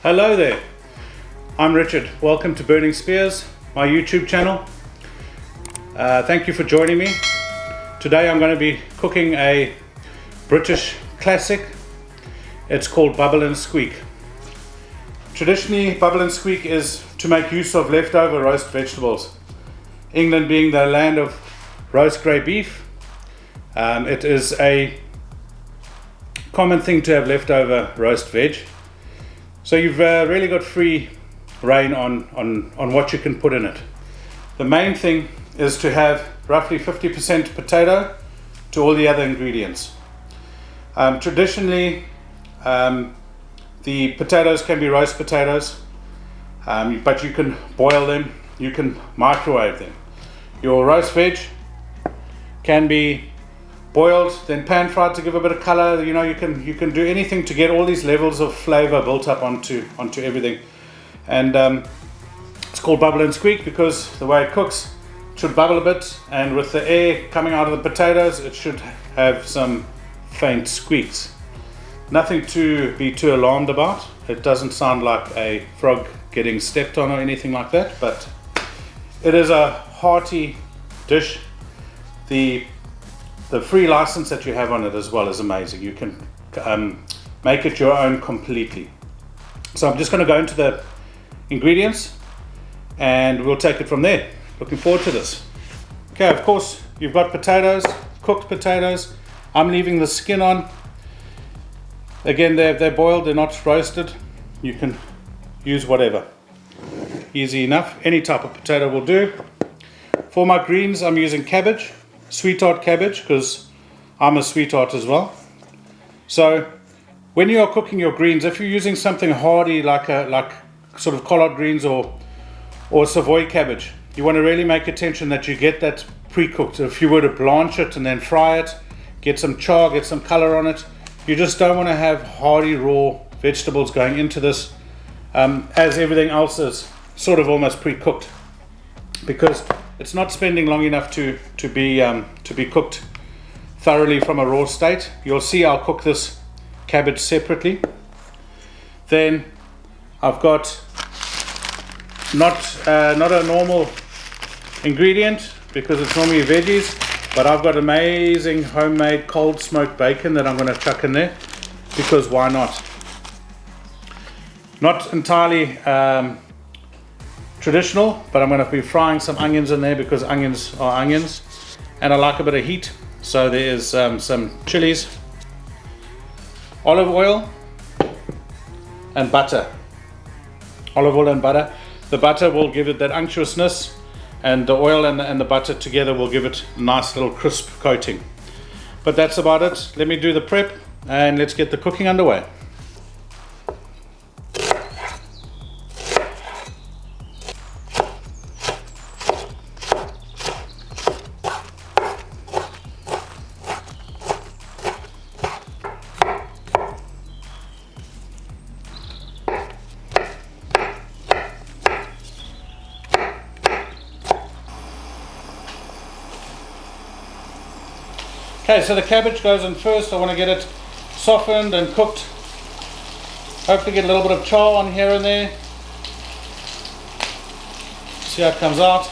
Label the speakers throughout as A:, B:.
A: Hello there, I'm Richard. Welcome to Burning Spears, my YouTube channel. Thank you for joining me. Today I'm going to be cooking a British classic. It's called Bubble and Squeak. Traditionally, Bubble and Squeak is to make use of leftover roast vegetables. England being the land of roast grey beef, it is a common thing to have leftover roast veg. So you've really got free reign on what you can put in it. The main thing is to have roughly 50% potato to all the other ingredients. Traditionally, the potatoes can be roast potatoes, but you can boil them, you can microwave them. Your roast veg can be boiled, then pan fried to give a bit of color. You know, you can do anything to get all these levels of flavor built up onto everything. And it's called Bubble and Squeak because the way it cooks, it should bubble a bit, and with the air coming out of the potatoes, it should have some faint squeaks. Nothing to be too alarmed about. It doesn't sound like a frog getting stepped on or anything like that, but it is a hearty dish. The free license that you have on it as well is amazing. You can make it your own completely. So I'm just going to go into the ingredients and we'll take it from there. Looking forward to this. Okay, of course you've got potatoes, cooked potatoes. I'm leaving the skin on. Again, they're boiled, they're not roasted. You can use whatever. Easy enough. Any type of potato will do. For my greens, I'm using cabbage. Sweetheart cabbage, because I'm a sweetheart as well. So when you are cooking your greens, if you're using something hardy like sort of collard greens or Savoy cabbage, you want to really make attention that you get that pre-cooked. If you were to blanch it and then fry it, get some char, get some color on it, you just don't want to have hardy raw vegetables going into this, as everything else is sort of almost pre-cooked, because it's not spending long enough to be cooked thoroughly from a raw state. You'll see I'll cook this cabbage separately. Then I've got not a normal ingredient because it's normally veggies, but I've got amazing homemade cold smoked bacon that I'm going to chuck in there, because why not? Not entirely traditional, but I'm going to be frying some onions in there because onions are onions, and I like a bit of heat. So there is some chilies, olive oil and butter. Olive oil and butter. The butter will give it that unctuousness, and the oil and the butter together will give it a nice little crisp coating. But that's about it. Let me do the prep and let's get the cooking underway. Okay, so the cabbage goes in first. I want to get it softened and cooked. Hopefully get a little bit of char on here and there. See how it comes out.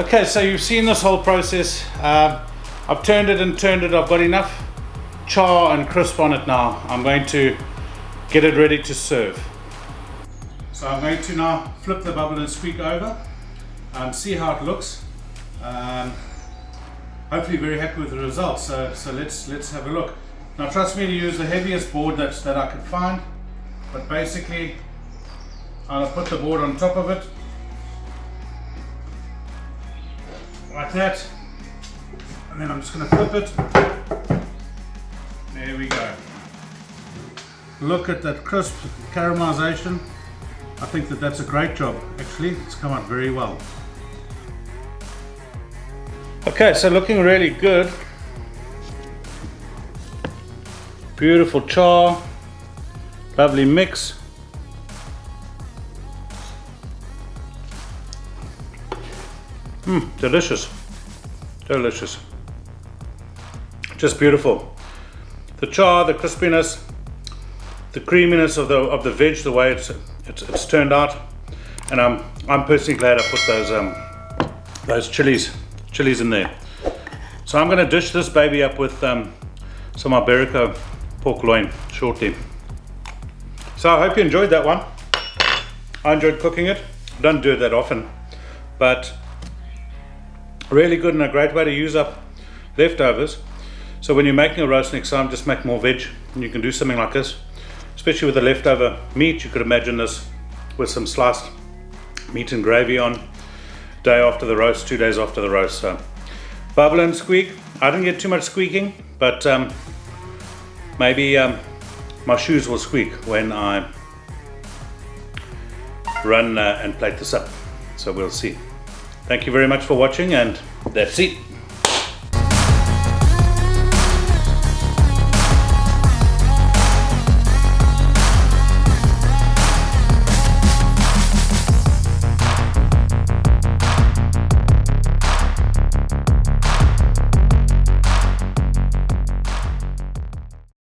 A: Okay, so you've seen this whole process. I've turned it and turned it. I've got enough char and crisp on it now. I'm going to get it ready to serve. So I'm going to now flip the Bubble and Squeak over, see how it looks. Hopefully very happy with the results. So let's have a look. Now trust me to use the heaviest board that I could find, but basically I'll put the board on top of it like that, and then I'm just going to flip it. There we go. Look at that crisp caramelization. I think that's a great job. Actually, it's come out very well. Okay, so looking really good. Beautiful char, lovely mix. Delicious, delicious. Just beautiful. The char, the crispiness, the creaminess of the veg, the way it's turned out, and I'm personally glad I put those chilies in there. So I'm going to dish this baby up with some Iberico pork loin shortly. So I hope you enjoyed that one. I enjoyed cooking it. I don't do it that often, but really good and a great way to use up leftovers. So when you're making a roast next time, just make more veg, and you can do something like this, especially with the leftover meat. You could imagine this with some sliced meat and gravy on, day after the roast, 2 days after the roast. So Bubble and Squeak. I didn't get too much squeaking, but maybe my shoes will squeak when I run and plate this up. So we'll see. Thank you very much for watching, and that's it.